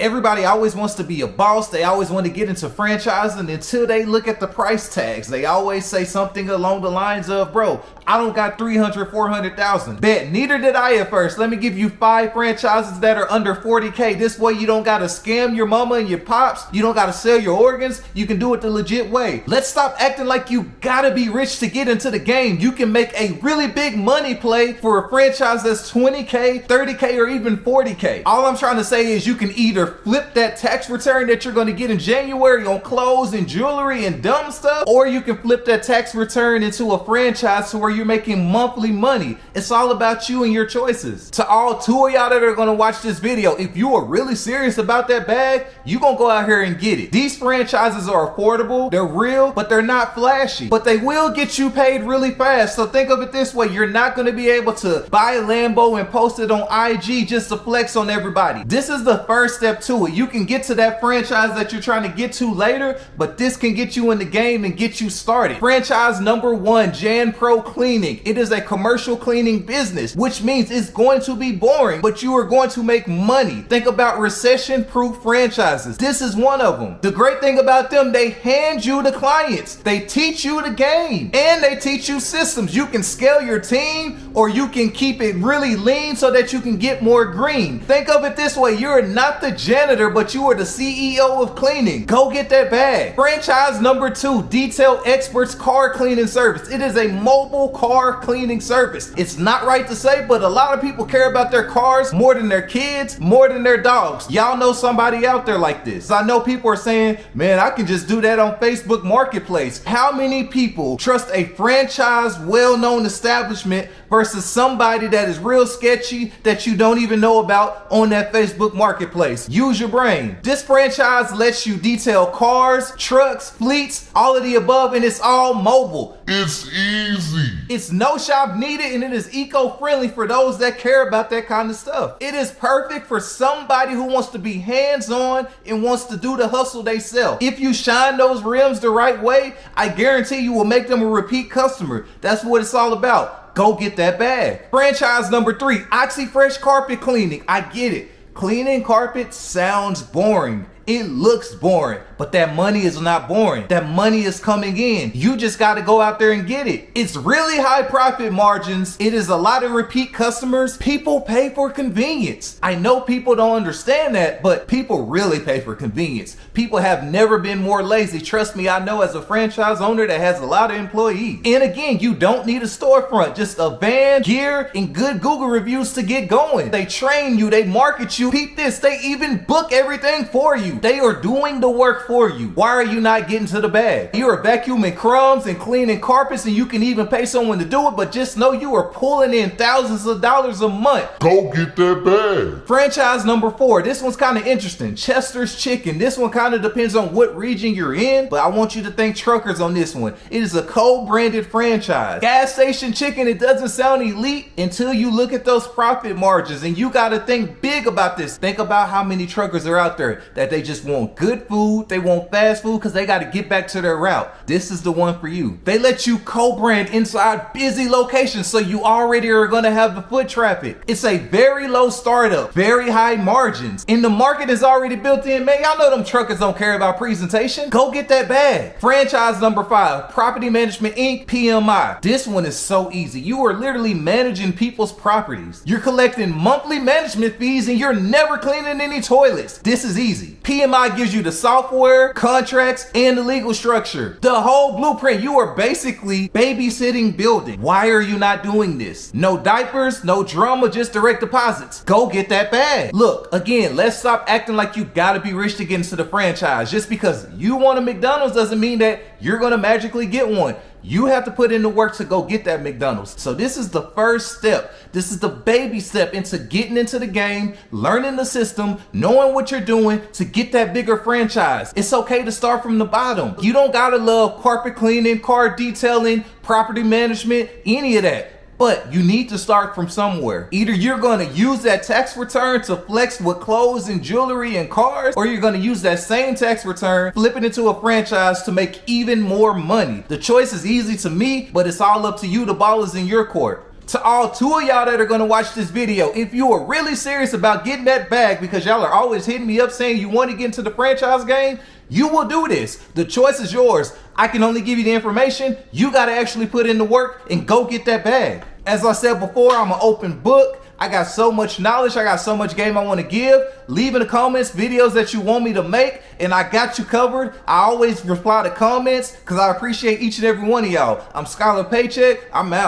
Everybody always wants to be a boss. They always want to get into franchising until they look at the price tags. They always say something along the lines of, bro, I don't got 300, 400,000. Bet, neither did I at first. Let me give you 5 franchises that are under 40K. This way you don't gotta scam your mama and your pops. You don't gotta sell your organs. You can do it the legit way. Let's stop acting like you gotta be rich to get into the game. You can make a really big money play for a franchise that's 20K, 30K, or even 40K. All I'm trying to say is you can either flip that tax return that you're gonna get in January on clothes and jewelry and dumb stuff, or you can flip that tax return into a franchise to where you're making monthly money. It's all about you and your choices. To all 2 of y'all that are gonna watch this video, if you are really serious about that bag, you gonna go out here and get it. These franchises are affordable, they're real, but they're not flashy. But they will get you paid really fast. So think of it this way, you're not gonna be able to buy a Lambo and post it on IG just to flex on everybody. This is the first step to it. You can get to that franchise that you're trying to get to later, but this can get you in the game and get you started. Franchise number 1, Jan Pro Cleaning. It is a commercial cleaning business, which means it's going to be boring, but you are going to make money. Think about recession-proof franchises. This is one of them. The great thing about them, they hand you the clients. They teach you the game, and they teach you systems. You can scale your team, or you can keep it really lean so that you can get more green. Think of it this way, you're not the janitor, but you are the CEO of cleaning. Go get that bag. Franchise number 2, Detail Experts Car Cleaning Service. It is a mobile car cleaning service. It's not right to say, but a lot of people care about their cars more than their kids, more than their dogs. Y'all know somebody out there like this. I know people are saying, man, I can just do that on Facebook Marketplace. How many people trust a franchise, well-known establishment versus somebody that is real sketchy that you don't even know about on that Facebook Marketplace? Use your brain. This franchise lets you detail cars, trucks, fleets, all of the above, and it's all mobile. It's easy. It's no shop needed, and it is eco-friendly for those that care about that kind of stuff. It is perfect for somebody who wants to be hands-on and wants to do the hustle they sell. If you shine those rims the right way, I guarantee you will make them a repeat customer. That's what it's all about. Go get that bag. Franchise number 3, Oxyresh Carpet Cleaning. I get it. Cleaning carpet sounds boring. It looks boring, but that money is not boring. That money is coming in. You just got to go out there and get it. It's really high profit margins. It is a lot of repeat customers. People pay for convenience. I know people don't understand that, but people really pay for convenience. People have never been more lazy. Trust me, I know as a franchise owner that has a lot of employees. And again, you don't need a storefront, just a van, gear, and good Google reviews to get going. They train you, they market you. Peep this, they even book everything for you. They are doing the work for you. Why are you not getting to the bag? You are vacuuming crumbs and cleaning carpets, and you can even pay someone to do it, but just know you are pulling in thousands of dollars a month. Go get that bag. Franchise number 4. This one's kind of interesting. Chester's Chicken. This one kind of depends on what region you're in, but I want you to think truckers on this one. It is a co-branded franchise. Gas station chicken, it doesn't sound elite until you look at those profit margins, and you got to think big about this. Think about how many truckers are out there that they just want good food, they want fast food because they got to get back to their route. This is the one for you. They let you co-brand inside busy locations, so you already are going to have the foot traffic. It's a very low startup, very high margins, and the market is already built in. Man, y'all know them truckers don't care about presentation. Go get that bag. Franchise number 5, Property Management Inc. PMI. This one is so easy. You are literally managing people's properties. You're collecting monthly management fees, and you're never cleaning any toilets. This is easy. PMI gives you the software, contracts, and the legal structure. The whole blueprint. You are basically babysitting building. Why are you not doing this? No diapers, no drama, just direct deposits. Go get that bag. Look, again, let's stop acting like you gotta be rich to get into the franchise. Just because you want a McDonald's doesn't mean that you're gonna magically get one. You have to put in the work to go get that McDonald's. So this is the first step. This is the baby step into getting into the game, learning the system, knowing what you're doing to get that bigger franchise. It's okay to start from the bottom. You don't gotta love carpet cleaning, car detailing, property management, any of that. But you need to start from somewhere. Either you're gonna use that tax return to flex with clothes and jewelry and cars, or you're gonna use that same tax return, flip it into a franchise to make even more money. The choice is easy to me, but it's all up to you. The ball is in your court. To all 2 of y'all that are gonna watch this video, if you are really serious about getting that bag, because y'all are always hitting me up saying you want to get into the franchise game, you will do this. The choice is yours. I can only give you the information. You gotta actually put in the work and go get that bag. As I said before, I'm an open book. I got so much knowledge, I got so much game I want to give. Leave in the comments videos that you want me to make, and I got you covered. I always reply to comments because I appreciate each and every one of y'all. I'm Scholar Paycheck, I'm out.